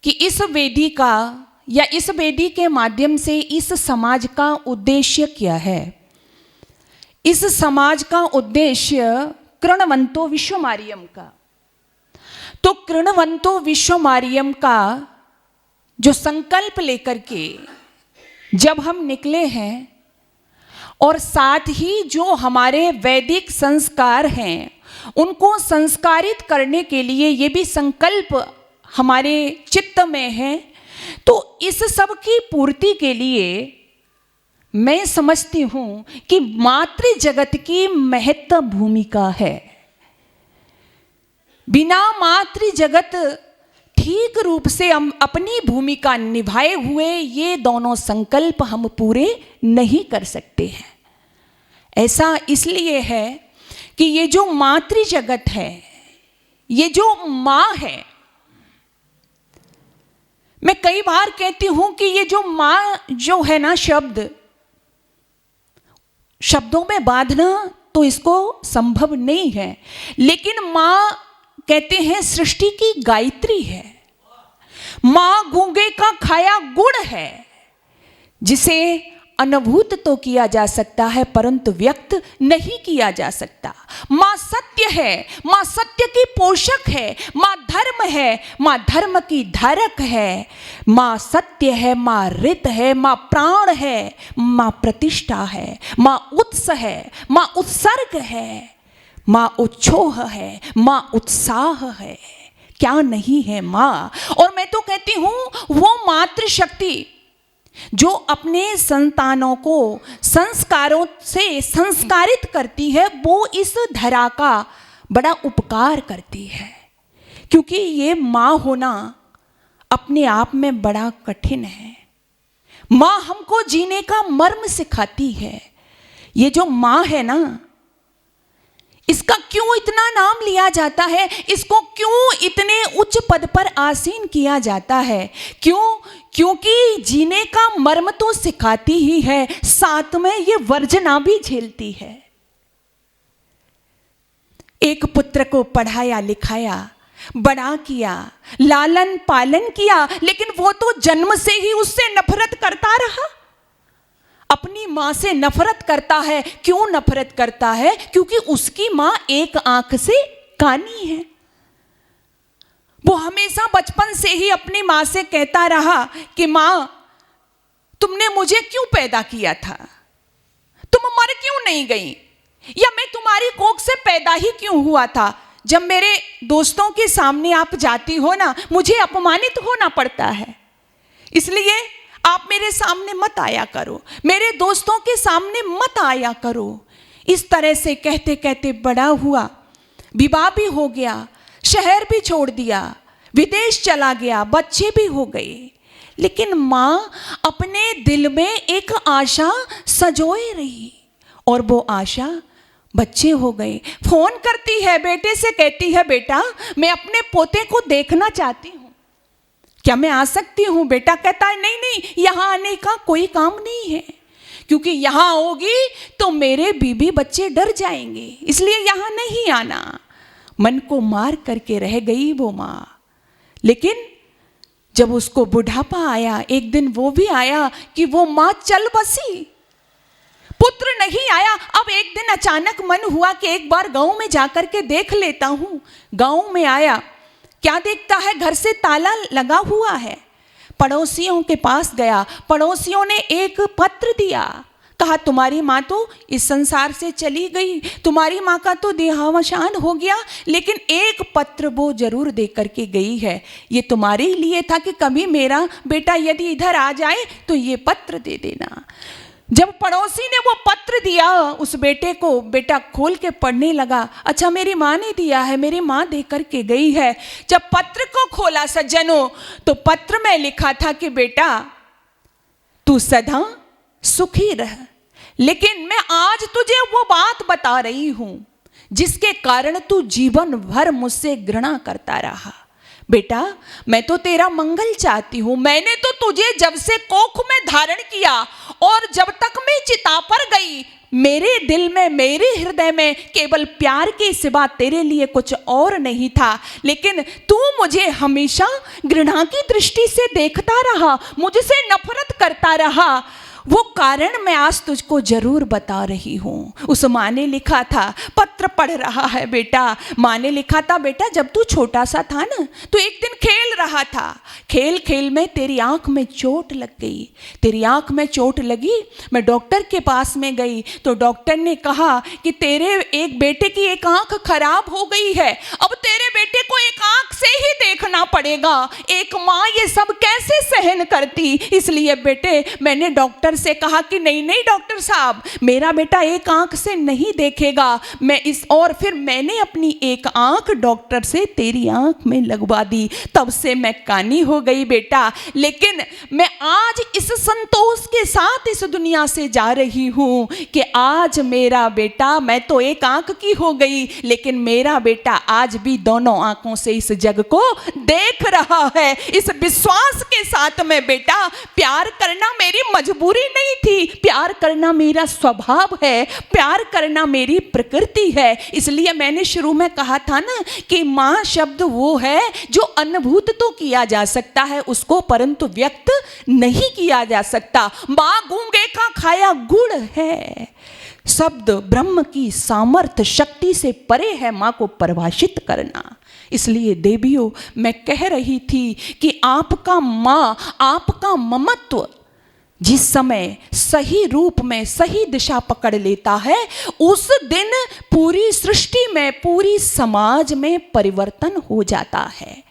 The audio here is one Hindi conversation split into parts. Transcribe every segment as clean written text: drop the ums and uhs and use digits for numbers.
कि इस वेदी का या इस वेदी के माध्यम से इस समाज का उद्देश्य क्या है। इस समाज का उद्देश्य कृणवंतो विश्वमार्यम का। तो कृणवंतो विश्वमार्यम का जो संकल्प लेकर के जब हम निकले हैं और साथ ही जो हमारे वैदिक संस्कार हैं उनको संस्कारित करने के लिए ये भी संकल्प हमारे चित्त में है, तो इस सब की पूर्ति के लिए मैं समझती हूँ कि मातृ जगत की महत्व भूमिका है। बिना मातृ जगत ठीक रूप से हम अपनी भूमिका निभाए हुए ये दोनों संकल्प हम पूरे नहीं कर सकते हैं। ऐसा इसलिए है कि ये जो मातृ जगत है, ये जो माँ है, मैं कई बार कहती हूं कि ये जो माँ जो है ना, शब्दों में बांधना तो इसको संभव नहीं है, लेकिन माँ कहते हैं सृष्टि की गायत्री है। माँ गूंगे का खाया गुड़ है, जिसे अनुभूत तो किया जा सकता है परंतु व्यक्त नहीं किया जा सकता। माँ सत्य है, माँ सत्य की पोषक है, माँ धर्म है, माँ धर्म की धारक है, माँ सत्य है, माँ ऋत है, माँ प्राण है, माँ प्रतिष्ठा है, माँ उत्स है, माँ उत्सर्ग है, माँ उच्छोह है, माँ उत्साह है। क्या नहीं है माँ। और मैं तो कहती हूँ वो मातृशक्ति जो अपने संतानों को संस्कारों से संस्कारित करती है, वो इस धरा का बड़ा उपकार करती है। क्योंकि ये माँ होना अपने आप में बड़ा कठिन है। माँ हमको जीने का मर्म सिखाती है। ये जो माँ है ना, इसका क्यों इतना नाम लिया जाता है, इसको क्यों इतने उच्च पद पर आसीन किया जाता है? क्योंकि जीने का मर्म तो सिखाती ही है, साथ में ये वर्जना भी झेलती है। एक पुत्र को पढ़ाया लिखाया, बड़ा किया, लालन पालन किया, लेकिन वो तो जन्म से ही उससे नफरत करता रहा। अपनी माँ से नफरत करता है। क्यों नफरत करता है? क्योंकि उसकी माँ एक आंख से कानी है। वो हमेशा बचपन से ही अपनी माँ से कहता रहा कि माँ, तुमने मुझे क्यों पैदा किया था? तुम मर क्यों नहीं गई? या मैं तुम्हारी कोख से पैदा ही क्यों हुआ था? जब मेरे दोस्तों के सामने आप जाती हो ना, मुझे अपमानित होना पड़ता है, इसलिए आप मेरे सामने मत आया करो, मेरे दोस्तों के सामने मत आया करो। इस तरह से कहते कहते बड़ा हुआ, विवाह भी हो गया, शहर भी छोड़ दिया, विदेश चला गया, बच्चे भी हो गए। लेकिन माँ अपने दिल में एक आशा सजोए रही और वो आशा बच्चे हो गए। फोन करती है, बेटे से कहती है, बेटा मैं अपने पोते को देखना चाहती हूँ, क्या मैं आ सकती हूँ? बेटा कहता है, नहीं नहीं, यहाँ आने का कोई काम नहीं है, क्योंकि यहाँ आओगी तो मेरे बीबी बच्चे डर जाएंगे, इसलिए यहाँ नहीं आना। मन को मार करके रह गई वो माँ। लेकिन जब उसको बुढ़ापा आया, एक दिन वो भी आया कि वो माँ चल बसी, पुत्र नहीं आया। अब एक दिन अचानक मन हुआ कि एक बार गांव में जाकर के देख लेता हूँ। गांव में आया, क्या देखता है, घर से ताला लगा हुआ है। पड़ोसियों के पास गया, पड़ोसियों ने एक पत्र दिया, कहा तुम्हारी माँ तो इस संसार से चली गई, तुम्हारी माँ का तो देहावसान हो गया, लेकिन एक पत्र वो जरूर दे करके गई है, ये तुम्हारे लिए था कि कभी मेरा बेटा यदि इधर आ जाए तो ये पत्र दे देना। जब पड़ोसी ने वो पत्र दिया उस बेटे को, बेटा खोल के पढ़ने लगा, अच्छा मेरी माँ ने दिया है, मेरी माँ दे करके गई है। जब पत्र को खोला सज्जनों, तो पत्र में लिखा था कि बेटा तू सदा सुखी रह, लेकिन मैं आज तुझे वो बात बता रही हूं जिसके कारण तू जीवन भर मुझसे घृणा करता रहा। बेटा मैं तो तेरा मंगल चाहती हूँ, मैंने तो तुझे जब से कोख में धारण किया और जब तक मैं चिता पर गई मेरे दिल में, मेरे हृदय में केवल प्यार के सिवा तेरे लिए कुछ और नहीं था, लेकिन तू मुझे हमेशा घृणा की दृष्टि से देखता रहा, मुझसे नफरत करता रहा। वो कारण मैं आज तुझको जरूर बता रही हूँ। उस माँ ने लिखा था, पत्र पढ़ रहा है बेटा। माँ ने लिखा था, बेटा जब तू छोटा सा था ना, तो एक दिन खेल रहा था, खेल खेल में तेरी आंख में चोट लग गई। तेरी आंख में चोट लगी, मैं डॉक्टर के पास में गई तो डॉक्टर ने कहा कि तेरे एक बेटे की एक आंख खराब हो गई है, अब तेरे बेटे को एक आंख से ही देखना पड़ेगा। एक माँ ये सब कैसे सहन करती। इसलिए बेटे मैंने डॉक्टर से कहा कि नहीं नहीं डॉक्टर साहब, मेरा बेटा एक आंख से नहीं देखेगा। और फिर मैंने अपनी एक आंख डॉक्टर से तेरी आंख में लगवा दी। तब से मैं कानी हो गई बेटा, लेकिन मैं आज इस संतोष के साथ इस दुनिया से जा रही हूं कि आज मेरा बेटा, मैं तो एक आंख की हो गई, लेकिन मेरा बेटा आज भी दोनों आंखों से इस जग को देख रहा है। इस विश्वास के साथ में बेटा, प्यार करना मेरी मजबूरी नहीं थी, प्यार करना मेरा स्वभाव है, प्यार करना मेरी प्रकृति है। इसलिए मैंने शुरू में कहा था ना कि मां शब्द वो है जो अनुभूत तो किया जा सकता है उसको, परंतु व्यक्त नहीं किया जा सकता। मां गूंगे का खाया गुड़ है। शब्द ब्रह्म की सामर्थ्य शक्ति से परे है मां को परिभाषित करना। इसलिए देवियों, मैं कह रही थी कि आपका मां, आपका ममत्व जिस समय सही रूप में सही दिशा पकड़ लेता है, उस दिन पूरी सृष्टि में, पूरी समाज में परिवर्तन हो जाता है।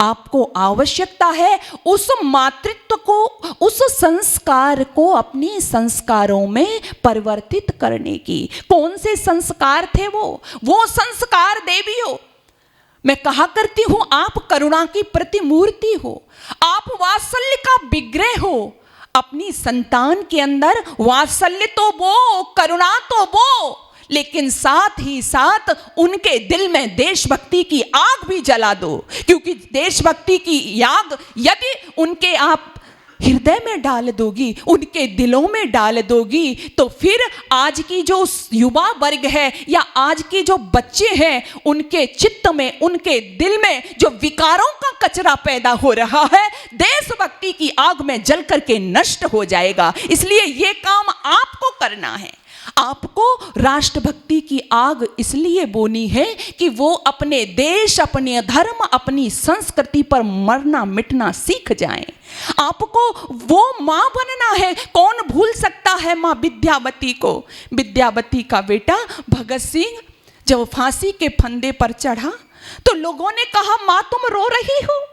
आपको आवश्यकता है उस मातृत्व को, उस संस्कार को अपने संस्कारों में परिवर्तित करने की। कौन से संस्कार थे वो संस्कार देवियों, मैं कहा करती हूं, आप करुणा की प्रतिमूर्ति हो, आप वात्सल्य का विग्रह हो। अपनी संतान के अंदर वात्सल्य तो वो, करुणा तो वो, लेकिन साथ ही साथ उनके दिल में देशभक्ति की आग भी जला दो। क्योंकि देशभक्ति की आग यदि उनके आप हृदय में डाल दोगी, उनके दिलों में डाल दोगी, तो फिर आज की जो युवा वर्ग है या आज के जो बच्चे हैं, उनके चित्त में, उनके दिल में जो विकारों का कचरा पैदा हो रहा है, देशभक्ति की आग में जल करके नष्ट हो जाएगा। इसलिए ये काम आपको करना है। आपको राष्ट्रभक्ति की आग इसलिए बोनी है कि वो अपने देश, अपने धर्म, अपनी संस्कृति पर मरना मिटना सीख जाएं। आपको वो मां बनना है। कौन भूल सकता है मां विद्यावती को। विद्यावती का बेटा भगत सिंह जब फांसी के फंदे पर चढ़ा तो लोगों ने कहा, मां तुम रो रही हो।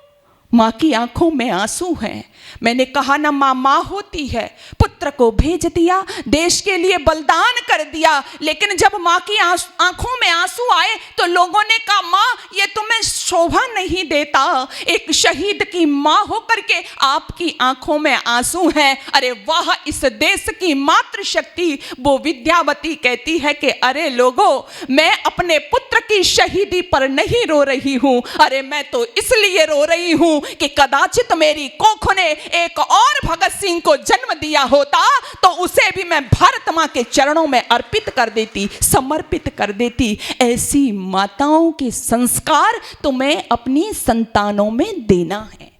मां की आंखों में आंसू हैं। मैंने कहा ना, मां होती है, पुत्र को भेज दिया, देश के लिए बलिदान कर दिया, लेकिन जब मां की आंखों में आंसू आए तो लोगों ने कहा, मां ये तुम्हें शोभा नहीं देता, एक शहीद की मां होकर के आपकी आंखों में आंसू हैं। अरे वाह, इस देश की मातृशक्ति। वो विद्यावती कहती है कि अरे लोगों, मैं अपने पुत्र की शहीदी पर नहीं रो रही हूं, अरे मैं तो इसलिए रो रही हूं कि कदाचित मेरी कोख ने एक और भगत सिंह को जन्म दिया होता तो उसे भी मैं भारत मां के चरणों में अर्पित कर देती, समर्पित कर देती। ऐसी माताओं के संस्कार तुम्हें अपनी संतानों में देना है।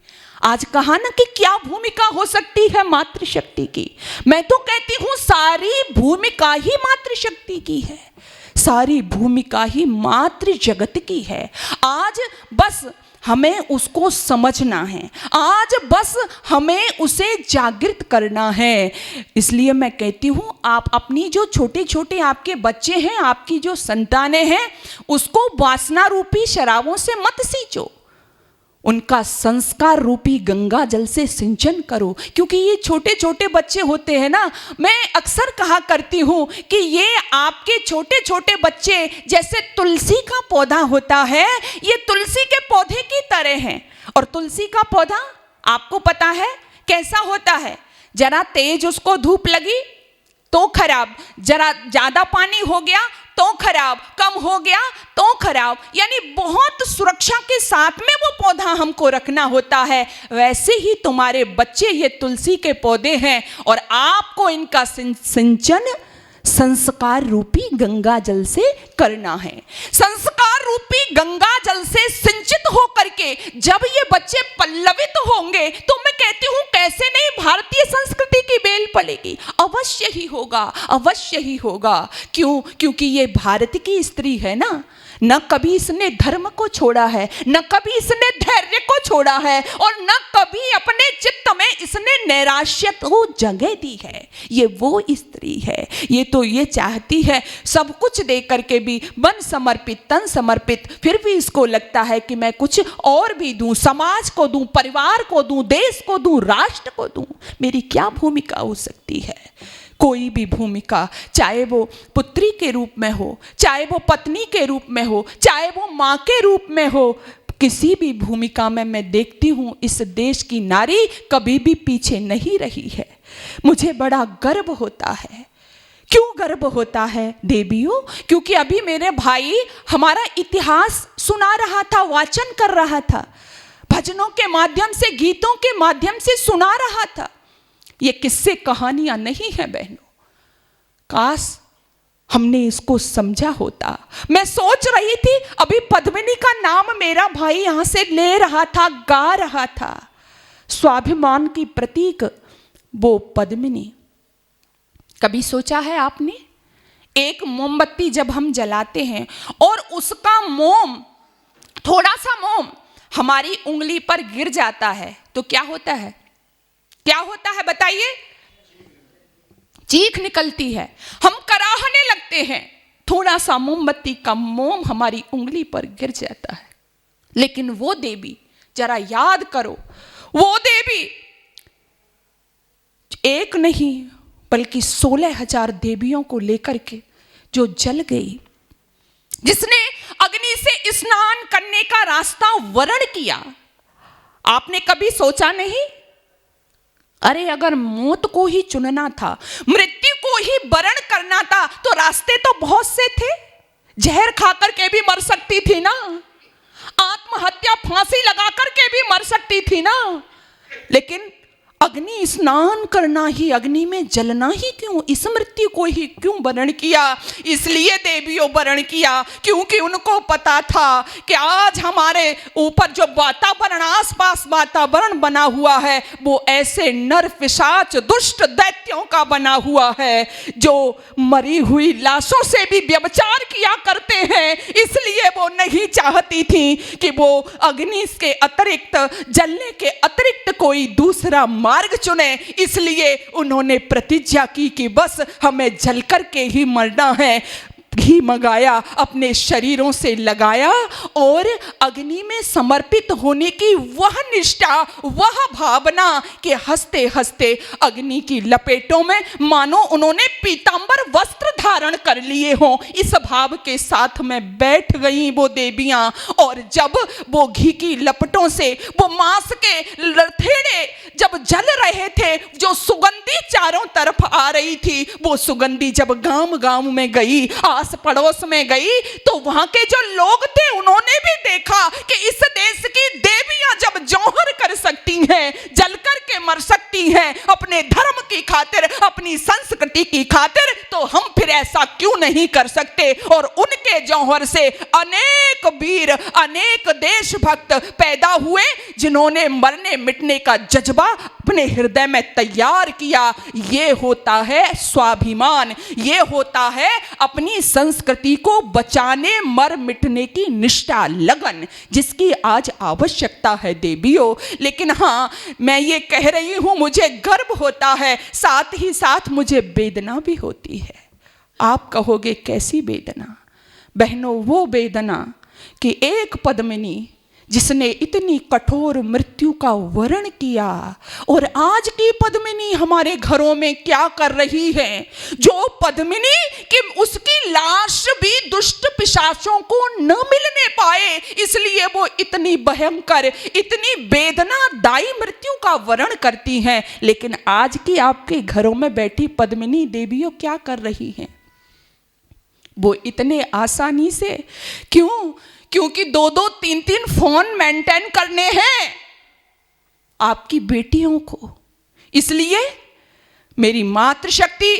आज कहा ना कि क्या भूमिका हो सकती है मातृशक्ति की। मैं तो कहती हूं सारी भूमिका ही मातृशक्ति की है, सारी भूमिका ही मातृ जगत की है। आज बस हमें उसको समझना है, आज बस हमें उसे जागृत करना है। इसलिए मैं कहती हूँ, आप अपनी जो छोटे छोटे आपके बच्चे हैं, आपकी जो संतानें हैं, उसको वासना रूपी शराबों से मत सींचो, उनका संस्कार रूपी गंगा जल से सिंचन करो। क्योंकि ये छोटे छोटे बच्चे होते हैं ना, मैं अक्सर कहा करती हूँ कि ये आपके छोटे छोटे बच्चे जैसे तुलसी का पौधा होता है, ये तुलसी के पौधे की तरह हैं। और तुलसी का पौधा आपको पता है कैसा होता है, जरा तेज उसको धूप लगी तो खराब, जरा ज्यादा पानी हो गया तो खराब, कम हो गया तो खराब, यानी बहुत सुरक्षा के साथ में वो पौधा हमको रखना होता है। वैसे ही तुम्हारे बच्चे ये तुलसी के पौधे हैं और आपको इनका सिंचन संस्कार रूपी गंगा जल से करना है। संस्कार रूपी गंगा जल से सिंचित हो करके जब ये बच्चे पल्लवित होंगे तो मैं कहती हूं कैसे नहीं भारतीय संस्कृति की बेल पलेगी। अवश्य ही होगा, अवश्य ही होगा। क्यों? क्योंकि ये भारत की स्त्री है ना। न कभी इसने धर्म को छोड़ा है, न कभी इसने धैर्य को छोड़ा है, और न कभी अपने चित्त में इसने नैराश्य को जगह दी है। ये वो स्त्री है। ये तो ये चाहती है सब कुछ दे करके भी मन समर्पित, तन समर्पित, फिर भी इसको लगता है कि मैं कुछ और भी दूं, समाज को दूं, परिवार को दूं, देश को दूं, राष्ट्र को दूं। मेरी क्या भूमिका हो सकती है? कोई भी भूमिका, चाहे वो पुत्री के रूप में हो, चाहे वो पत्नी के रूप में हो, चाहे वो माँ के रूप में हो, किसी भी भूमिका में मैं देखती हूँ इस देश की नारी कभी भी पीछे नहीं रही है। मुझे बड़ा गर्व होता है। क्यों गर्व होता है देवियों? क्योंकि अभी मेरे भाई हमारा इतिहास सुना रहा था, वाचन कर रहा था, भजनों के माध्यम से, गीतों के माध्यम से सुना रहा था। ये किस्से कहानियां नहीं है बहनों। काश हमने इसको समझा होता। मैं सोच रही थी अभी पद्मिनी का नाम मेरा भाई यहां से ले रहा था, गा रहा था। स्वाभिमान की प्रतीक वो पद्मिनी। कभी सोचा है आपने? एक मोमबत्ती जब हम जलाते हैं और उसका मोम, थोड़ा सा मोम हमारी उंगली पर गिर जाता है तो क्या होता है? क्या होता है बताइए? चीख निकलती है, हम कराहने लगते हैं। थोड़ा सा मोमबत्ती का मोम हमारी उंगली पर गिर जाता है। लेकिन वो देवी, जरा याद करो, वो देवी एक नहीं बल्कि 16,000 देवियों को लेकर के जो जल गई, जिसने अग्नि से स्नान करने का रास्ता वर्ण किया। आपने कभी सोचा नहीं? अरे अगर मौत को ही चुनना था, मृत्यु को ही वर्ण करना था तो रास्ते तो बहुत से थे। जहर खाकर के भी मर सकती थी ना, आत्महत्या फांसी लगा करके भी मर सकती थी ना, लेकिन अग्नि स्नान करना ही, अग्नि में जलना ही क्यों, इस मृत्यु को ही क्यों वर्ण किया? इसलिए देवियों वर्ण किया क्योंकि उनको पता था कि आज हमारे ऊपर जो वातावरण, आसपास वातावरण बना हुआ है वो ऐसे नर पिशाच दुष्ट दैत्यों का बना हुआ है जो मरी हुई लाशों से भी व्यभिचार किया करते हैं। इसलिए वो नहीं चाहती थी कि वो अग्नि के अतिरिक्त, जलने के अतिरिक्त कोई दूसरा मार्ग चुने। इसलिए उन्होंने प्रतिज्ञा की कि बस हमें जल करके ही मरना है। घी मंगाया, अपने शरीरों से लगाया और अग्नि में समर्पित होने की वह निष्ठा, वह भावना कि हंसते हंसते अग्नि की लपेटों में मानो उन्होंने पीतांबर वस्त्र धारण कर लिए हों, इस भाव के साथ में बैठ गई वो देवियां। और जब वो घी की लपटों से वो मांस के लथेड़े जब जल रहे थे, जो सुगंधी चारों तरफ आ रही थी, वो सुगंधी जब गांव गांव में गई, आस पड़ोस में गई, तो वहां के जो लोग थे उन्होंने भी देखा कि इस देश की देवियां जब जौहर कर सकती हैं, जल करके मर सकती हैं अपने धर्म की खातिर, अपनी संस्कृति की खातिर, तो हम फिर ऐसा क्यों नहीं कर सकते? और उनके जौहर से अनेक वीर, अनेक देशभक्त पैदा हुए जिन्होंने मरने मिटने का जज्बा अपने हृदय में तैयार किया। ये होता है स्वाभिमान, ये होता है अपनी संस्कृति को बचाने, मर मिटने की निष्ठा, लगन, जिसकी आज आवश्यकता है देवियों। लेकिन हाँ, मैं ये कह रही हूं, मुझे गर्व होता है, साथ ही साथ मुझे वेदना भी होती है। आप कहोगे कैसी वेदना? बहनों, वो वेदना कि एक पद्मिनी जिसने इतनी कठोर मृत्यु का वर्ण किया, और आज की पद्मिनी हमारे घरों में क्या कर रही है? जो पद्मिनी कि उसकी लाश भी दुष्ट पिशाचों को न मिलने पाए, इसलिए वो इतनी भयंकर, इतनी वेदनादायी मृत्यु का वर्ण करती हैं। लेकिन आज की आपके घरों में बैठी पद्मिनी देवियों क्या कर रही हैं? वो इतने आसानी से, क्यों? क्योंकि 2-2, 3-3 फोन मेंटेन करने हैं आपकी बेटियों को। इसलिए मेरी मातृशक्ति,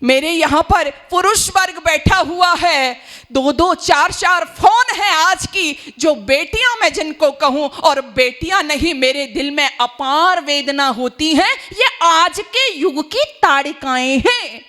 मेरे यहाँ पर पुरुष वर्ग बैठा हुआ है, 2-2 4-4 फोन है आज की, जो बेटियां मैं जिनको कहूं, और बेटियां नहीं, मेरे दिल में अपार वेदना होती है। ये आज के युग की ताड़िकाएं हैं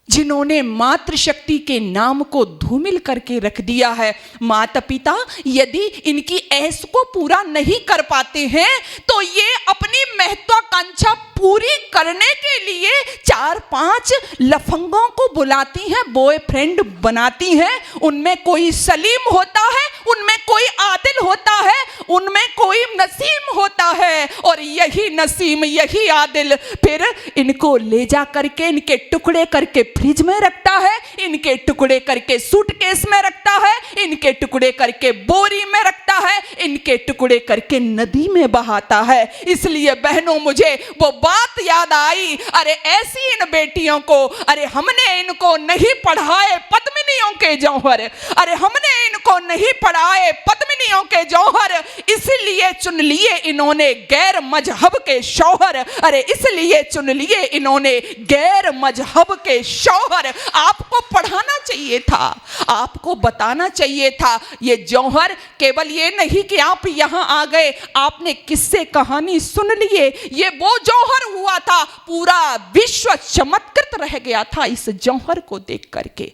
जिन्होंने मातृशक्ति के नाम को धूमिल करके रख दिया है। माता पिता यदि इनकी ऐस को पूरा नहीं कर पाते हैं तो ये अपनी महत्वाकांक्षा पूरी करने के लिए 4-5 लफंगों को बुलाती हैं, बॉयफ्रेंड बनाती हैं। उनमें कोई सलीम होता है, उनमें कोई आदिल होता है, उनमें कोई नसीम होता है, और यही नसीम यही आदिल फिर इनको ले जा करके इनके टुकड़े करके फ्रिज में रखता है, इनके टुकड़े करके सूटकेस में रखता है, इनके टुकड़े करके बोरी में रखता है, इनके टुकड़े करके नदी में बहाता है। इसलिए बहनों मुझे वो बात याद आई, अरे ऐसी इन बेटियों को, अरे हमने इनको नहीं पढ़ाए पद्मिनियों के जौहर, अरे हमने इनको नहीं पढ़ाए पद्मिनियों के जौहर, इसलिए चुन लिए इन्होंने गैर मजहब के शौहर, अरे इसलिए चुन लिए इन्होंने गैर मजहब के शौहर। आपको पढ़ाना चाहिए था, आपको बताना चाहिए था। ये जौहर केवल ये नहीं कि आप यहां आ गए, आपने किस्से कहानी सुन लिए, ये वो जौहर हुआ था, पूरा विश्व चमत्कृत रह गया था इस जौहर को देख करके।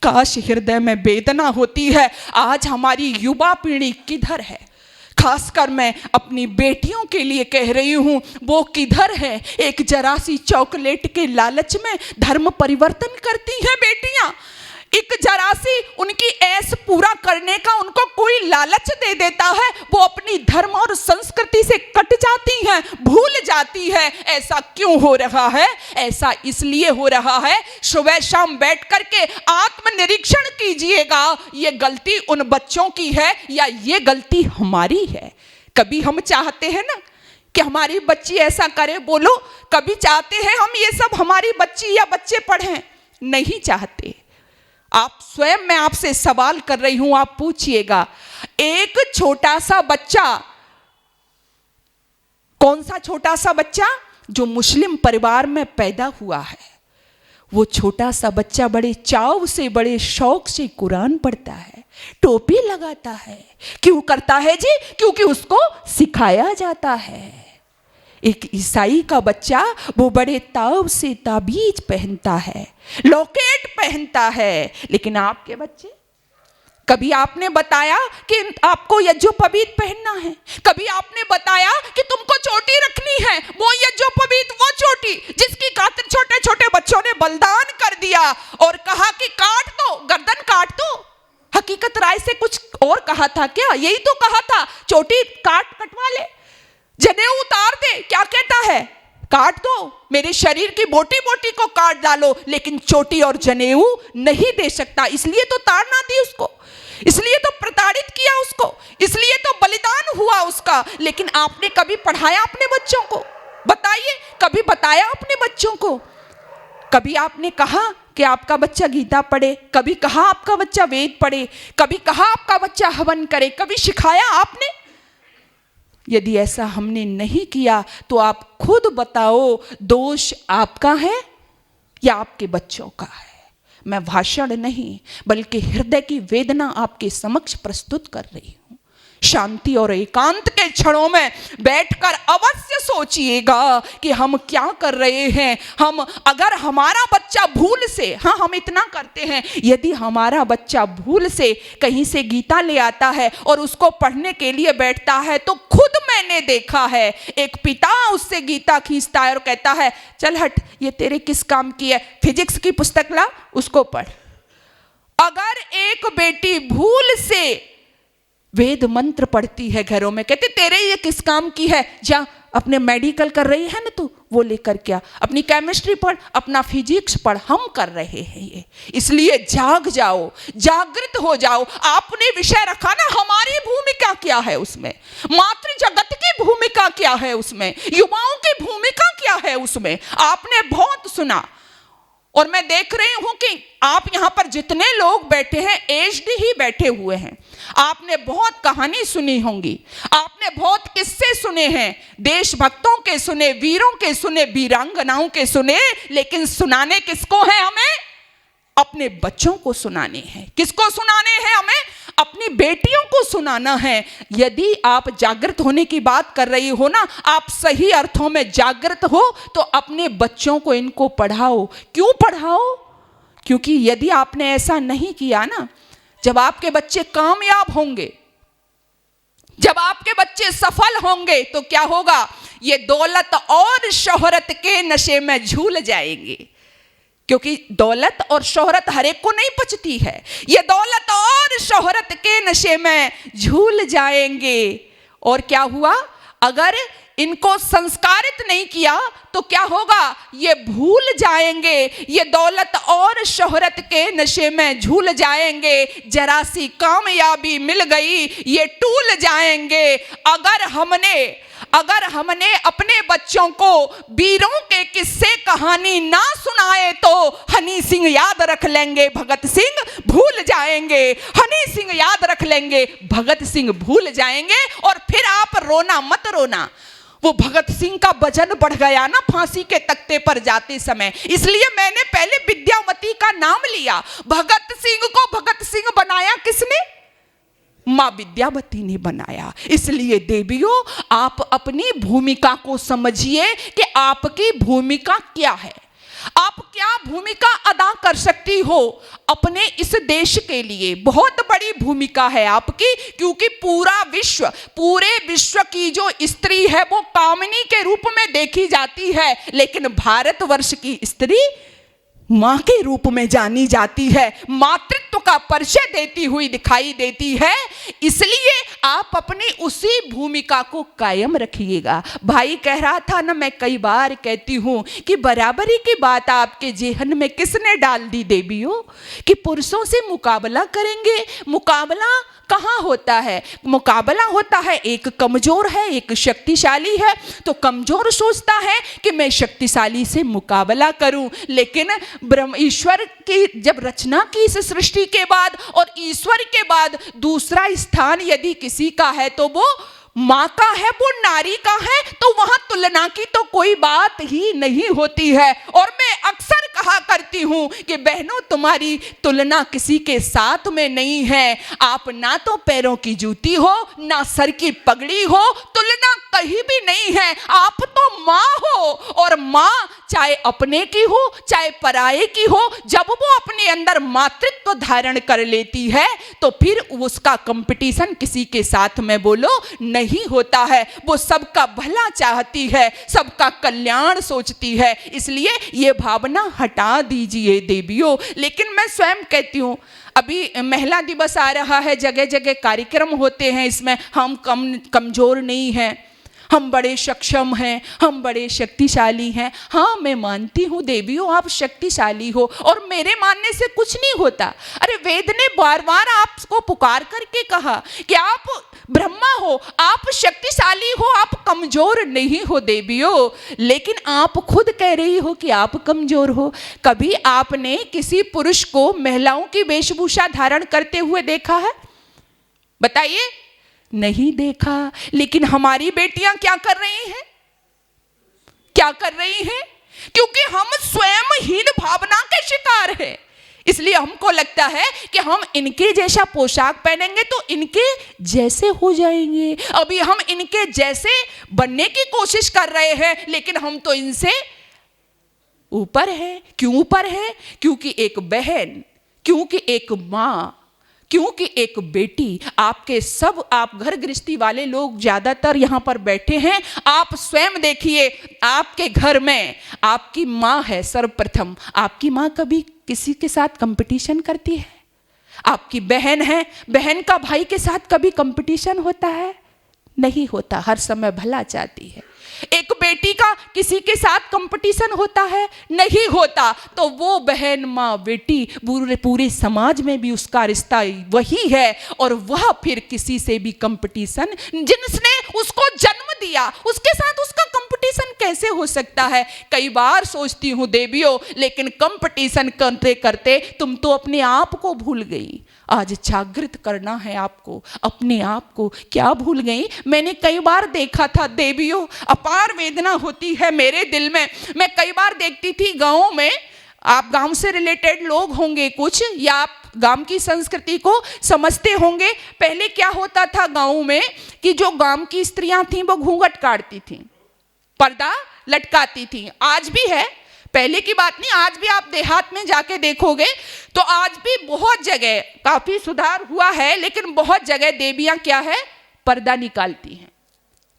काश हृदय में वेदना होती है, आज हमारी युवा पीढ़ी किधर है। खासकर मैं अपनी बेटियों के लिए कह रही हूं, वो किधर है। एक जरा सी चॉकलेट के लालच में धर्म परिवर्तन करती हैं बेटियां, एक जरा सी उनकी ऐस पूरा करने का उनको कोई लालच दे देता है, वो अपनी धर्म और संस्कृति से कट जाती हैं, भूल जाती है। ऐसा क्यों हो रहा है? ऐसा इसलिए हो रहा है, सुबह शाम बैठ करके आत्मनिरीक्षण कीजिएगा, ये गलती उन बच्चों की है या ये गलती हमारी है। कभी हम चाहते हैं ना कि हमारी बच्ची ऐसा करे, बोलो कभी चाहते हैं हम ये सब हमारी बच्ची या बच्चे पढ़ें? नहीं चाहते। आप स्वयं, मैं आपसे सवाल कर रही हूं, आप पूछिएगा, एक छोटा सा बच्चा, कौन सा छोटा सा बच्चा? जो मुस्लिम परिवार में पैदा हुआ है, वो छोटा सा बच्चा बड़े चाव से, बड़े शौक से कुरान पढ़ता है, टोपी लगाता है। क्यों करता है जी? क्योंकि उसको सिखाया जाता है। एक ईसाई का बच्चा वो बड़े ताव से ताबीज पहनता है, लॉकेट पहनता है, लेकिन आपके बच्चे, कभी आपने बताया कि आपको यज्ञोपवीत पहनना है? कभी आपने बताया कि तुमको चोटी रखनी है, वो यज्ञोपवीत, वो चोटी जिसकी खातिर छोटे छोटे बच्चों ने बलिदान कर दिया और कहा कि काट दो, गर्दन काट दो। हकीकत राय से कुछ और कहा था क्या? यही तो कहा था, चोटी कटवा ले, जनेऊ उतार दे। क्या कहता है? काट दो, मेरे शरीर की बोटी बोटी को काट डालो, लेकिन चोटी और जनेऊ नहीं दे सकता। इसलिए तो ताड़ना दी उसको, इसलिए तो प्रताड़ित किया उसको, इसलिए तो बलिदान हुआ उसका। लेकिन आपने कभी पढ़ाया अपने बच्चों को? बताइए, कभी बताया अपने बच्चों को? कभी आपने कहा कि आपका बच्चा गीता पढ़े? कभी कहा आपका बच्चा वेद पढ़े? कभी कहा आपका बच्चा हवन करे? कभी सिखाया आपने? यदि ऐसा हमने नहीं किया तो आप खुद बताओ, दोष आपका है या आपके बच्चों का है? मैं भाषण नहीं बल्कि हृदय की वेदना आपके समक्ष प्रस्तुत कर रही हूं। शांति और एकांत के क्षणों में बैठकर अवश्य सोचिएगा कि हम क्या कर रहे हैं। हम, अगर हमारा बच्चा भूल से, हाँ हम इतना करते हैं, यदि हमारा बच्चा भूल से कहीं से गीता ले आता है और उसको पढ़ने के लिए बैठता है, तो खुद मैंने देखा है एक पिता उससे गीता खींचता है और कहता है, चल हट, ये तेरे किस काम की है, फिजिक्स की पुस्तक ला, उसको पढ़। अगर एक बेटी भूल से वेद मंत्र पढ़ती है घरों में, कहते तेरे ये किस काम की है, जा अपने मेडिकल कर रही है ना तू, वो लेकर क्या, अपनी केमिस्ट्री पढ़, अपना फिजिक्स पढ़, हम कर रहे हैं ये। इसलिए जाग जाओ, जागृत हो जाओ। आपने विषय रखा ना, हमारी भूमिका क्या है उसमें, मातृ जगत की भूमिका क्या है उसमें, युवाओं की भूमिका क्या है उसमें। आपने बहुत सुना, और मैं देख रही हूं कि आप यहां पर जितने लोग बैठे हैं एज्ड ही बैठे हुए हैं। आपने बहुत कहानी सुनी होंगी, आपने बहुत किस्से सुने हैं, देशभक्तों के सुने, वीरों के सुने, वीरांगनाओं के सुने, लेकिन सुनाने किसको है? हमें अपने बच्चों को सुनाने हैं। किसको सुनाने हैं? हमें अपनी बेटियों को सुनाना है। यदि आप जागृत होने की बात कर रही हो ना, आप सही अर्थों में जागृत हो, तो अपने बच्चों को इनको पढ़ाओ। क्यों पढ़ाओ? क्योंकि यदि आपने ऐसा नहीं किया ना, जब आपके बच्चे कामयाब होंगे, जब आपके बच्चे सफल होंगे, तो क्या होगा? ये दौलत और शोहरत के नशे में झूल जाएंगे। क्योंकि दौलत और शोहरत हर एक को नहीं पचती है। ये दौलत और शोहरत के नशे में झूल जाएंगे। और क्या हुआ? अगर इनको संस्कारित नहीं किया तो क्या होगा? ये भूल जाएंगे, ये दौलत और शोहरत के नशे में झूल जाएंगे। जरा सी कामयाबी मिल गई, ये टूल जाएंगे। अगर हमने अपने बच्चों को वीरों के किस्से कहानी ना सुनाए तो हनी सिंह याद रख लेंगे, भगत सिंह भूल जाएंगे। हनी सिंह याद रख लेंगे, भगत सिंह भूल जाएंगे। और फिर आप रोना मत रोना, वो भगत सिंह का वजन बढ़ गया ना फांसी के तख्ते पर जाते समय, इसलिए मैंने पहले विद्यावती का नाम लिया। भगत सिंह को भगत सिंह बनाया किसने? माँ विद्यावती ने बनाया। इसलिए देवियों, आप अपनी भूमिका को समझिए कि आपकी भूमिका क्या है, आप क्या भूमिका अदा कर सकती हो अपने इस देश के लिए। बहुत बड़ी भूमिका है आपकी, क्योंकि पूरे विश्व की जो स्त्री है वो कामिनी के रूप में देखी जाती है, लेकिन भारतवर्ष की स्त्री मां के रूप में जानी जाती है, मातृत्व का परिचय देती हुई दिखाई देती है। इसलिए आप अपनी उसी भूमिका को कायम रखिएगा। भाई कह रहा था ना, मैं कई बार कहती हूं कि बराबरी की बात आपके जेहन में किसने डाल दी देवियों, कि पुरुषों से मुकाबला करेंगे। मुकाबला कहाँ होता है? मुकाबला होता है, एक कमजोर है, एक शक्तिशाली है, तो कमजोर सोचता है कि मैं शक्तिशाली से मुकाबला करूं। लेकिन ईश्वर की जब रचना की इस सृष्टि के बाद, और ईश्वर के बाद दूसरा स्थान यदि किसी का है तो वो माँ का है, वो नारी का है, तो वहां तुलना की तो कोई बात ही नहीं होती है। और मैं अक्सर कहा करती हूं कि बहनों, तुम्हारी तुलना किसी के साथ में नहीं है। आप ना तो पैरों की जूती हो, ना सर की पगड़ी हो, तुलना कहीं भी नहीं है। आप तो माँ हो, और माँ चाहे अपने की हो चाहे पराये की हो, जब वो अपने अंदर मातृत्व धारण कर लेती है तो फिर उसका कंपटीशन किसी के साथ में बोलो नहीं होता है। वो सबका भला चाहती है, सबका कल्याण सोचती है। इसलिए ये भावना हटा दीजिए देवियों। लेकिन मैं स्वयं कहती हूँ, अभी महिला दिवस आ रहा है, जगह जगह कार्यक्रम होते हैं, इसमें हम कमजोर नहीं हैं, हम बड़े सक्षम हैं, हम बड़े शक्तिशाली हैं। हाँ, मैं मानती हूँ देवियों, आप शक्तिशाली हो, और मेरे मानने से कुछ नहीं होता। अरे वेद ने बार बार आपको पुकार करके कहा कि आप ब्रह्मा हो, आप शक्तिशाली हो, आप कमजोर नहीं हो देवियों। लेकिन आप खुद कह रही हो कि आप कमजोर हो। कभी आपने किसी पुरुष को महिलाओं की वेशभूषा धारण करते हुए देखा है? बताइए, नहीं देखा। लेकिन हमारी बेटियां क्या कर रही हैं? क्या कर रही हैं? क्योंकि हम स्वयं हीन भावना के शिकार हैं। इसलिए हमको लगता है कि हम इनके जैसा पोशाक पहनेंगे तो इनके जैसे हो जाएंगे। अभी हम इनके जैसे बनने की कोशिश कर रहे हैं, लेकिन हम तो इनसे ऊपर है। क्यों ऊपर है? क्योंकि एक बहन, क्योंकि एक माँ, क्योंकि एक बेटी, आप घर गृहस्थी वाले लोग ज्यादातर यहाँ पर बैठे हैं, आप स्वयं देखिए, आपके घर में आपकी माँ है सर्वप्रथम। आपकी माँ कभी किसी के साथ कंपटीशन करती है? आपकी बहन है, बहन का भाई के साथ कभी कंपटीशन होता है? नहीं होता, हर समय भला चाहती है। एक बेटी का किसी के साथ कंपटीशन होता है? नहीं होता। तो वो बहन, माँ, बेटी, पूरे समाज में भी उसका रिश्ता वही है। और वह फिर किसी से भी कंपटीशन, जिसने उसको जन्म दिया, उसके साथ उसका कंपटीशन कैसे हो सकता है। कई बार सोचती हूँ देवियों, लेकिन कंपटीशन करते करते तुम तो अपने आप को भूल गई। आज जागृत करना है आपको, अपने आप को। क्या भूल गई? मैंने कई बार देखा था देवियों, अपार वेदना होती है मेरे दिल में। मैं कई बार देखती थी गाँव में, आप गांव से रिलेटेड लोग होंगे कुछ, या आप गांव की संस्कृति को समझते होंगे। पहले क्या होता था गांव में कि जो गांव की स्त्रियां थीं वो घूंघट काटती थीं, पर्दा लटकाती थीं। आज भी है, पहले की बात नहीं, आज भी आप देहात में जाके देखोगे तो आज भी बहुत जगह काफी सुधार हुआ है, लेकिन बहुत जगह देवियां क्या है, पर्दा निकालती हैं,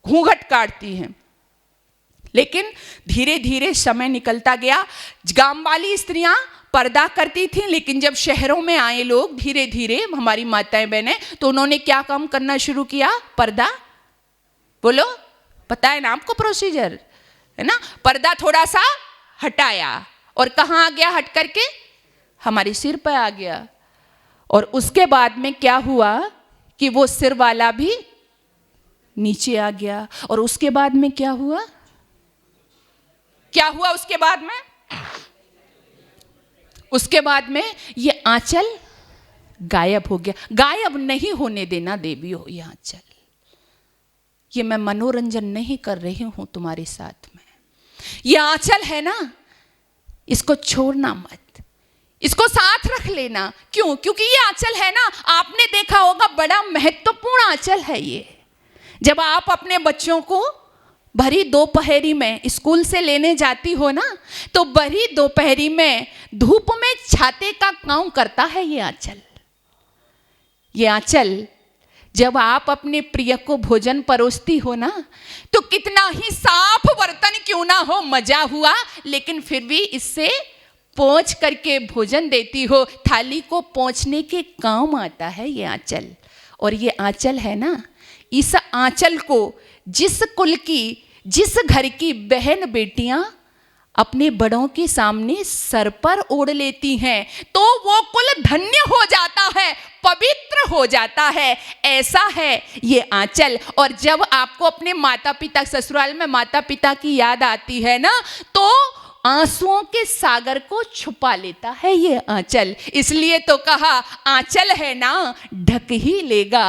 घूंघट काटती हैं। लेकिन धीरे धीरे समय निकलता गया, गांव वाली स्त्रियां पर्दा करती थीं, लेकिन जब शहरों में आए लोग धीरे धीरे, हमारी माताएं बहनें, तो उन्होंने क्या काम करना शुरू किया, पर्दा, बोलो, पता है ना आपको प्रोसीजर, है ना, पर्दा थोड़ा सा हटाया और कहाँ आ गया हट करके, हमारे सिर पर आ गया। और उसके बाद में क्या हुआ कि वो सिर वाला भी नीचे आ गया। और उसके बाद में क्या हुआ, क्या हुआ उसके बाद में, उसके बाद में ये आंचल गायब हो गया। गायब नहीं होने देना देवियों ये आंचल। ये मैं मनोरंजन नहीं कर रही हूं तुम्हारे साथ में। ये आंचल है ना, इसको छोड़ना मत, इसको साथ रख लेना। क्यों? क्योंकि ये आंचल है ना, आपने देखा होगा बड़ा महत्वपूर्ण आंचल है ये। जब आप अपने बच्चों को भरी दोपहरी में स्कूल से लेने जाती हो ना, तो भरी दोपहरी में धूप में छाते का काम करता है ये आंचल। ये आंचल जब आप अपने प्रिय को भोजन परोसती हो ना, तो कितना ही साफ बर्तन क्यों ना हो, मजा हुआ, लेकिन फिर भी इससे पोंछ करके भोजन देती हो। थाली को पोंछने के काम आता है ये आंचल। और ये आंचल है ना, इस आंचल को जिस कुल की, जिस घर की बहन बेटियां अपने बड़ों के सामने सर पर ओढ़ लेती हैं, तो वो कुल धन्य हो जाता है, पवित्र हो जाता है। ऐसा है ये आंचल। और जब आपको अपने माता पिता, ससुराल में माता पिता की याद आती है ना, तो आंसुओं के सागर को छुपा लेता है ये आंचल। इसलिए तो कहा आंचल है ना ढक ही लेगा,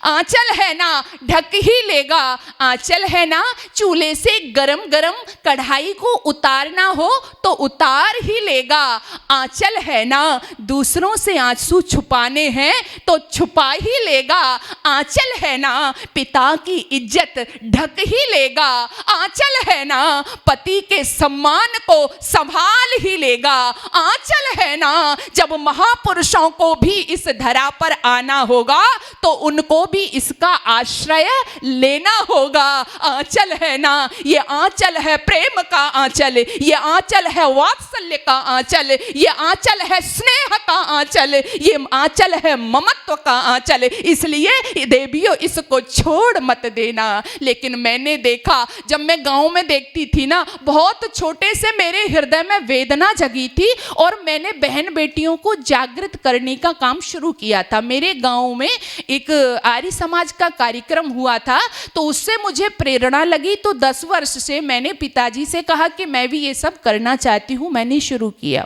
आंचल है ना ढक ही लेगा, आंचल है ना चूल्हे से गरम गरम कढ़ाई को उतारना हो तो उतार ही लेगा, आंचल है ना दूसरों से आंसू छुपाने हैं तो छुपा ही लेगा, आंचल है ना पिता की इज्जत ढक ही लेगा, आंचल है ना पति के सम्मान को संभाल ही लेगा, आंचल है ना जब महापुरुषों को भी इस धरा पर आना होगा तो उनको भी इसका आश्रय लेना होगा। आंचल है ना, ये आंचल है प्रेम का आंचल, ये आंचल है वात्सल्य का आंचल, ये आंचल है स्नेह का आंचल, ये आंचल है ममत्व का आंचल। इसलिए देवियों इसको छोड़ मत देना। लेकिन मैंने देखा, जब मैं गांव में देखती थी ना, बहुत छोटे से मेरे हृदय में वेदना जगी थी और मैंने बहन बेटियों को जागृत करने का काम शुरू किया था। मेरे गांव में एक आर्य समाज का कार्यक्रम हुआ था, तो उससे मुझे प्रेरणा लगी। तो 10 वर्ष से मैंने पिताजी से कहा कि मैं भी ये सब करना चाहती हूँ, मैंने शुरू किया।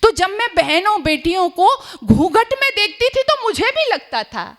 तो जब मैं बहनों बेटियों को घूंघट में देखती थी तो मुझे भी लगता था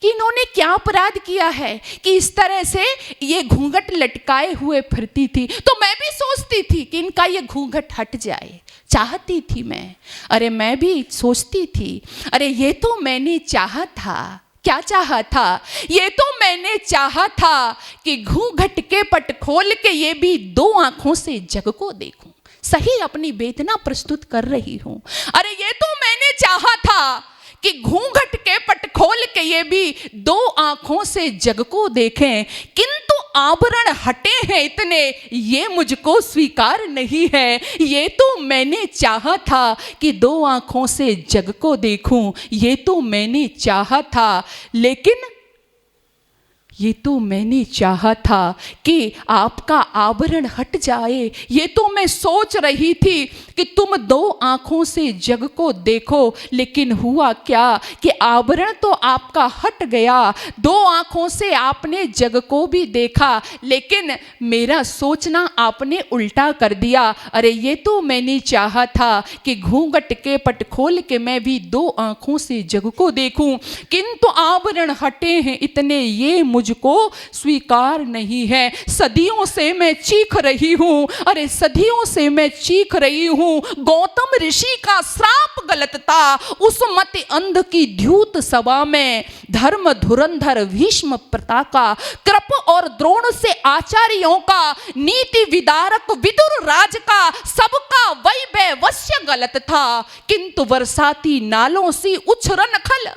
कि इन्होंने क्या अपराध किया है कि इस तरह से ये घूंघट लटकाए हुए फिरती थी। तो मैं भी सोचती थी कि इनका ये घूंघट हट जाए, चाहती थी मैं। अरे मैं भी सोचती थी, अरे ये तो मैंने चाहा था। क्या चाहा था? ये तो मैंने चाहा था कि घूंघट के पट खोल के ये भी 2 आंखों से जग को देखूं। सही अपनी वेदना प्रस्तुत कर रही हूं। अरे ये तो मैंने चाहा था कि घूंघट के पट खोल के ये भी 2 आंखों से जग को देखें, किंतु आवरण हटे हैं इतने, ये मुझको स्वीकार नहीं है। ये तो मैंने चाहा था कि 2 आंखों से जग को देखूं, ये तो मैंने चाहा था, लेकिन ये तो मैंने चाहा था कि आपका आवरण हट जाए। ये तो मैं सोच रही थी कि तुम दो आंखों से जग को देखो, लेकिन हुआ क्या कि आवरण तो आपका हट गया। दो आंखों से आपने जग को भी देखा, लेकिन मेरा सोचना आपने उल्टा कर दिया। अरे ये तो मैंने चाहा था कि घूंघट के पट खोल के मैं भी दो आंखों से जग को देखूं, किंतु आवरण हटे हैं इतने ये मुझको स्वीकार नहीं है। सदियों से मैं चीख रही हूं, अरे सदियों से मैं चीख रही हूं। गौतम ऋषि का श्राप गलत था, उस मति अंध की द्यूत सभा में धर्म धुरंधर भीष्म प्रताका, कृप और द्रोण से आचार्यों का, नीति विदारक विदुर राज का, सबका वैभवस्य गलत था, किंतु बरसाती नालों सी उछरन खल,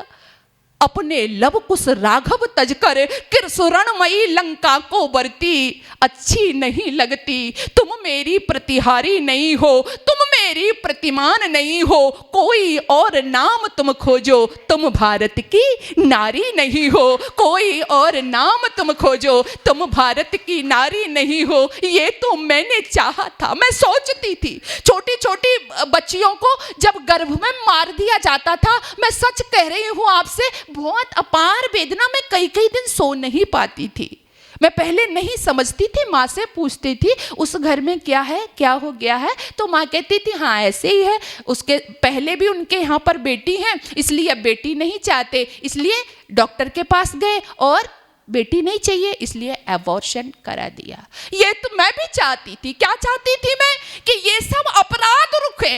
अपने लव कुश राघव तजकर किरसुरणमयी लंका को बरती। अच्छी नहीं लगती, तुम मेरी प्रतिहारी नहीं हो, तुम मेरी प्रतिमान नहीं हो, कोई और नाम तुम खोजो, तुम भारत की नारी नहीं हो, कोई और नाम तुम खोजो, तुम भारत की नारी नहीं हो। ये तो मैंने चाहा था। मैं सोचती थी छोटी छोटी बच्चियों को जब गर्भ में मार दिया जाता था, मैं सच कह रही हूं आपसे, बहुत अपार वेदना में कई कई दिन सो नहीं पाती थी। मैं पहले नहीं समझती थी, माँ से पूछती थी उस घर में क्या है, क्या हो गया है, तो माँ कहती थी हाँ ऐसे ही है, उसके पहले भी उनके यहाँ पर बेटी है, इसलिए अब बेटी नहीं चाहते, इसलिए डॉक्टर के पास गए और बेटी नहीं चाहिए, इसलिए एबॉर्शन करा दिया। ये तो मैं भी चाहती थी। क्या चाहती थी मैं? कि ये सब अपराध रुके।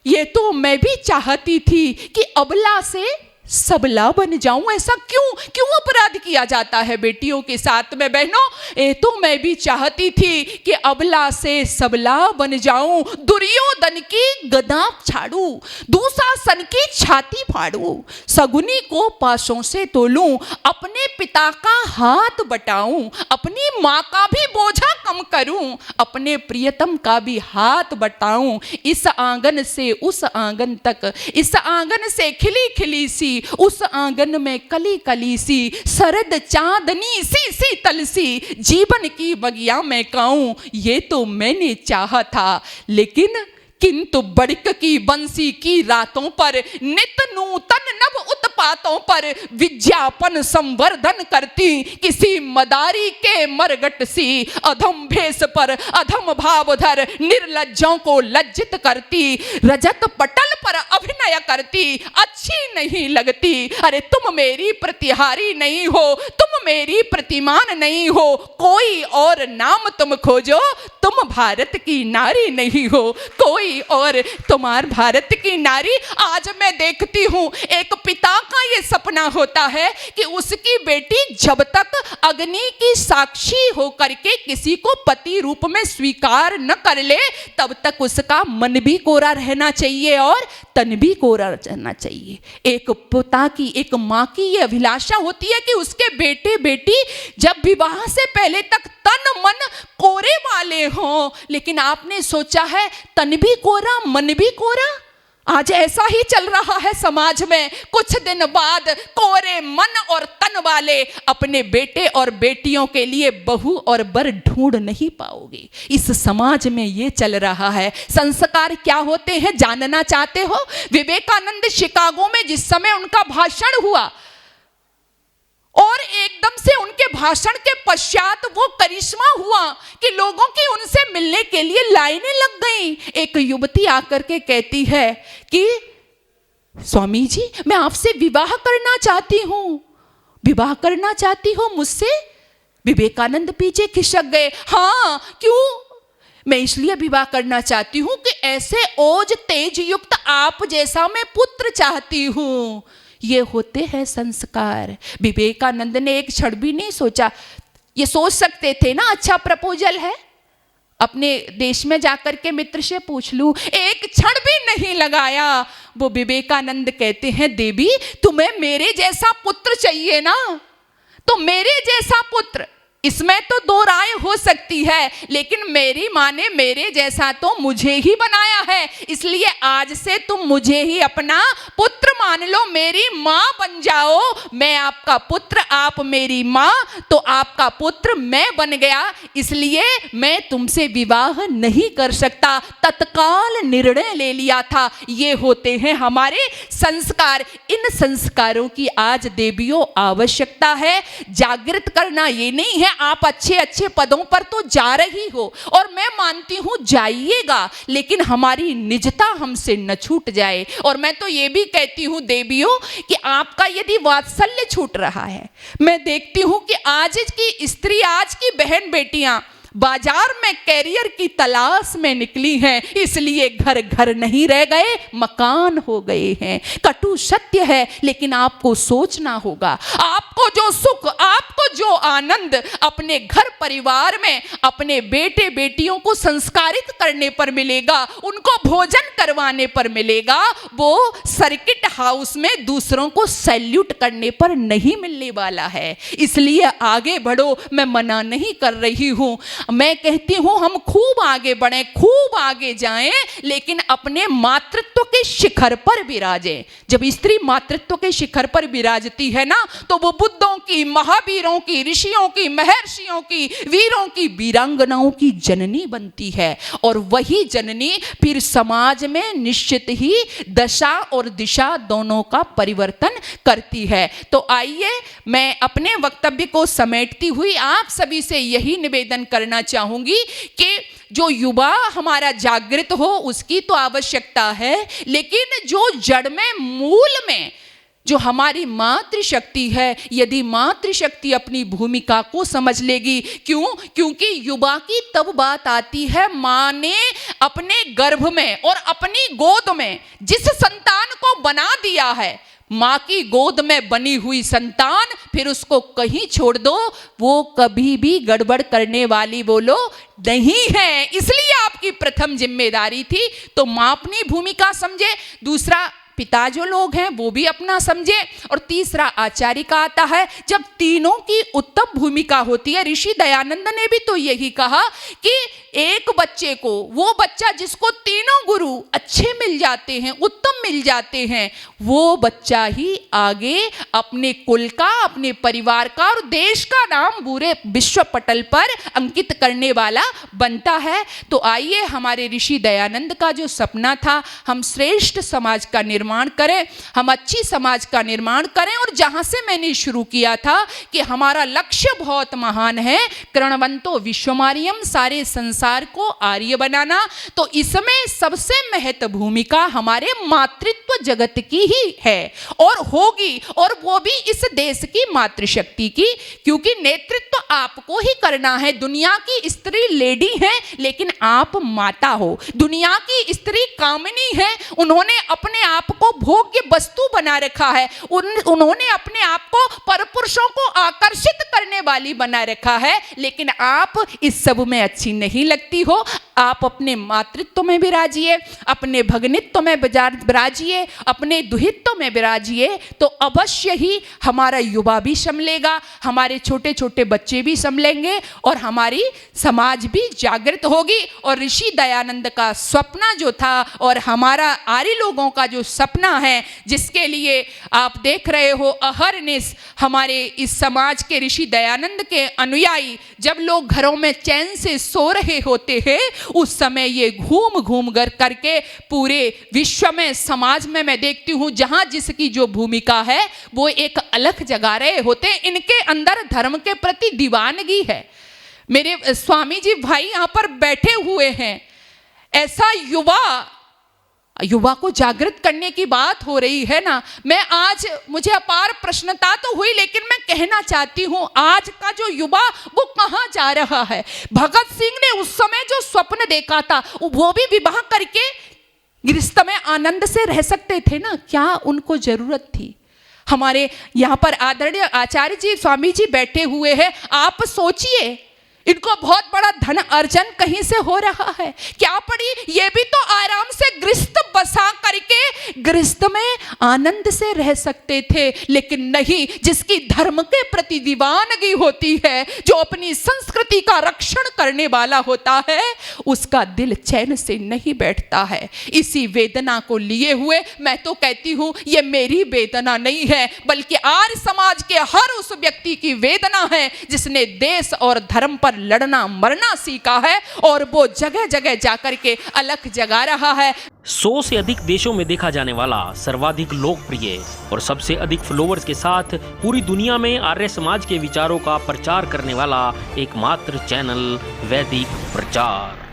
ये तो मैं भी चाहती थी कि अबला से सबला बन जाऊं। ऐसा क्यों अपराध किया जाता है बेटियों के साथ में? बहनों, ये तो मैं भी चाहती थी कि अबला से सबला बन जाऊं, दुर्योधन की गदा छाड़ू, दुशासन की छाती फाड़ू, शकुनी को पासों से तोलूं, अपने पिता का हाथ बटाऊं, अपनी माँ का भी बोझा कम करूं, अपने प्रियतम का भी हाथ बटाऊं। इस आंगन से उस आंगन तक, इस आंगन से खिली खिली सी, उस आंगन में कली कली सी, शरद चांदनी सी शीतल सी, जीवन की बगिया में गाऊं। ये तो मैंने चाहा था, लेकिन किंतु बड़क की बंसी की रातों पर, नित नूतन नव उत्पातों पर विज्ञापन संवर्धन करती, किसी मदारी के मरगट सी, अधम भेष पर अधम भावधर निर्लज्जों को लज्जित करती, रजत पटल पर अभिनय करती, अच्छी नहीं लगती। अरे तुम मेरी प्रतिहारी नहीं हो, तुम मेरी प्रतिमान नहीं हो, कोई और नाम तुम खोजो, तुम भारत की नारी नहीं हो, कोई और तुम्हार भारत की नारी। आज मैं देखती हूं एक पिता का ये सपना होता है कि उसकी बेटी जब तक अग्नि की साक्षी होकर के किसी को पति रूप में स्वीकार न कर ले, तब तक उसका मन भी कोरा रहना चाहिए और तन भी कोरा रहना चाहिए। एक पिता की, एक माँ की ये अभिलाषा होती है कि उसके बेटे बेटी जब विवाह से पहले तक तन मन कोरे वाले हों, लेकिन आपने सोचा है तन भी कोरा मन भी कोरा? आज ऐसा ही चल रहा है समाज में। कुछ दिन बाद कोरे मन और तन वाले अपने बेटे और बेटियों के लिए बहू और बर ढूंढ नहीं पाओगे। इस समाज में ये चल रहा है। संस्कार क्या होते हैं जानना चाहते हो? विवेकानंद शिकागो में जिस समय उनका भाषण हुआ और एकदम से उनके भाषण के पश्चात वो करिश्मा हुआ कि लोगों की उनसे मिलने के लिए लाइनें लग गईं। एक युवती आकर के कहती है कि स्वामी जी, मैं आपसे विवाह करना चाहती हूँ, विवाह करना चाहती हो मुझसे? विवेकानंद पीछे खिसक गए। हाँ, क्यों? मैं इसलिए विवाह करना चाहती हूँ कि ऐसे ओज तेज युक्त आप जैसा मैं पुत्र चाहती हूँ। ये होते हैं संस्कार। विवेकानंद ने एक क्षण भी नहीं सोचा। ये सोच सकते थे ना, अच्छा प्रपोजल है, अपने देश में जाकर के मित्र से पूछ लूं। एक क्षण भी नहीं लगाया। वो विवेकानंद कहते हैं, देवी तुम्हें मेरे जैसा पुत्र चाहिए ना, तो मेरे जैसा पुत्र इसमें तो दो राय हो सकती है, लेकिन मेरी माँ ने मेरे जैसा तो मुझे ही बनाया है, इसलिए आज से तुम मुझे ही अपना पुत्र मान लो, मेरी माँ बन जाओ। मैं आपका पुत्र, आप मेरी माँ, तो आपका पुत्र मैं बन गया, इसलिए मैं तुमसे विवाह नहीं कर सकता। तत्काल निर्णय ले लिया था। ये होते हैं हमारे संस्कार। इन संस्कारों की आज देवियों आवश्यकता है। जागृत करना ये नहीं है आप अच्छे अच्छे पदों पर तो जा रही हो, और मैं मानती हूं जाइएगा, लेकिन हमारी निजता हमसे न छूट जाए। और मैं तो ये भी कहती हूं देवियों कि आपका यदि वात्सल्य छूट रहा है, मैं देखती हूं कि आज की स्त्री, आज की बहन बेटियां बाजार में कैरियर की तलाश में निकली हैं, इसलिए घर घर नहीं रह गए, मकान हो गए हैं। कटु सत्य है, लेकिन आपको सोचना होगा। आपको जो सुख, आपको जो आनंद अपने घर परिवार में अपने बेटे बेटियों को संस्कारित करने पर मिलेगा, उनको भोजन करवाने पर मिलेगा, वो सर्किट हाउस में दूसरों को सैल्यूट करने पर नहीं मिलने वाला है। इसलिए आगे बढ़ो। मैं मना नहीं कर रही हूं, मैं कहती हूं हम खूब आगे बढ़ें, खूब आगे जाएं, लेकिन अपने मातृत्व के शिखर पर विराजें। जब स्त्री मातृत्व के शिखर पर विराजती है ना, तो वो बुद्धों की, महावीरों की, ऋषियों की, महर्षियों की, वीरों की, वीरांगनाओं की जननी बनती है। और वही जननी फिर समाज में निश्चित ही दशा और दिशा दोनों का परिवर्तन करती है। तो आइए मैं अपने वक्तव्य को समेटती हुई आप सभी से यही निवेदन करना चाहूंगी कि जो युवा हमारा जागृत हो उसकी तो आवश्यकता है, लेकिन जो जड़ में, मूल में जो हमारी मातृशक्ति है, यदि मातृशक्ति अपनी भूमिका को समझ लेगी, क्योंकि युवा की तब बात आती है माँ ने अपने गर्भ में और अपनी गोद में जिस संतान को बना दिया है, माँ की गोद में बनी हुई संतान, फिर उसको कहीं छोड़ दो, वो कभी भी गड़बड़ करने वाली बोलो नहीं है। इसलिए आपकी प्रथम जिम्मेदारी थी, तो माँ अपनी भूमिका समझे, दूसरा पिता जो लोग हैं वो भी अपना समझे, और तीसरा आचार्य का आता है। जब तीनों की उत्तम भूमिका होती है, ऋषि दयानंद ने भी तो यही कहा कि एक बच्चे को, वो बच्चा जिसको तीनों गुरु अच्छे मिल जाते हैं, उत्तम मिल जाते हैं, वो बच्चा ही आगे अपने कुल का, अपने परिवार का और देश का नाम पूरे विश्व पटल पर अंकित करने वाला बनता है। तो आइए हमारे ऋषि दयानंद का जो सपना था, हम श्रेष्ठ समाज का निर्माण करें, हम अच्छी समाज का निर्माण करें। और जहां से मैंने शुरू किया था कि हमारा लक्ष्य बहुत महान है, कृणवंतो विश्वमार्यम, सारे संसार को आर्य बनाना, तो इसमें सबसे महत्व भूमिका हमारे मातृत्व जगत की ही है और होगी, और वो भी इस देश की मातृशक्ति की, क्योंकि नेतृत्व आपको ही करना है। दुनिया की स्त्री लेडी है, लेकिन आप माता हो। दुनिया की स्त्री कामिनी है, उन्होंने अपने आप को भोग्य वस्तु बना रखा है, उन्होंने अपने आप को परपुरुषों को आकर्षित करने वाली बना रखा है, लेकिन आप इस सब में अच्छी नहीं लगती हो। आप अपने मातृत्व में विराजिए, अपने भगनित्व में विराजिए, अपने दुहित्व में विराजिए, तो अवश्य ही हमारा युवा भी संभलेगा, हमारे छोटे छोटे बच्चे भी संभलेंगे, और हमारी समाज भी जागृत होगी। और ऋषि दयानंद का सपना जो था, और हमारा आर्य लोगों का जो सपना है, जिसके लिए आप देख रहे हो अहरनिश हमारे इस समाज के ऋषि दयानंद के अनुयायी, जब लोग घरों में चैन से सो रहे होते हैं, उस समय ये घूम घूम कर करके पूरे विश्व में, समाज में मैं देखती हूँ जहां जिसकी जो भूमिका है वो एक अलग जगा रहे होते हैं। इनके अंदर धर्म के प्रति दीवानगी है। मेरे स्वामी जी भाई यहां पर बैठे हुए हैं। ऐसा युवा को जागृत करने की बात हो रही है ना। मैं आज, मुझे अपार प्रश्नता तो हुई, लेकिन मैं कहना चाहती हूं आज का जो युवा वो कहां जा रहा है। भगत सिंह ने उस समय जो स्वप्न देखा था, वो भी विवाह करके गृहस्थ में आनंद से रह सकते थे ना, क्या उनको जरूरत थी? हमारे यहाँ पर आदरणीय आचार्य जी, स्वामी जी बैठे हुए हैं। आप सोचिए इनको बहुत बड़ा धन अर्जन कहीं से हो रहा है। क्या पड़ी, ये भी तो आराम से गृहस्थ बसा करके गृहस्थ में आनंद से रह सकते थे, लेकिन नहीं, जिसकी धर्म के प्रति दीवानगी होती है, जो अपनी संस्कृति का रक्षण करने वाला होता है, उसका दिल चैन से नहीं बैठता है। इसी वेदना को लिए हुए मैं तो कहती हूं, ये मेरी वेदना नहीं है, बल्कि आर्य समाज के हर उस व्यक्ति की वेदना है जिसने देश और धर्म पर लड़ना मरना सीखा है और वो जगह जगह जाकर के अलख जगा रहा है। 100 से अधिक देशों में देखा जाने वाला, सर्वाधिक लोकप्रिय और सबसे अधिक फॉलोअर्स के साथ पूरी दुनिया में आर्य समाज के विचारों का प्रचार करने वाला एकमात्र चैनल वैदिक प्रचार।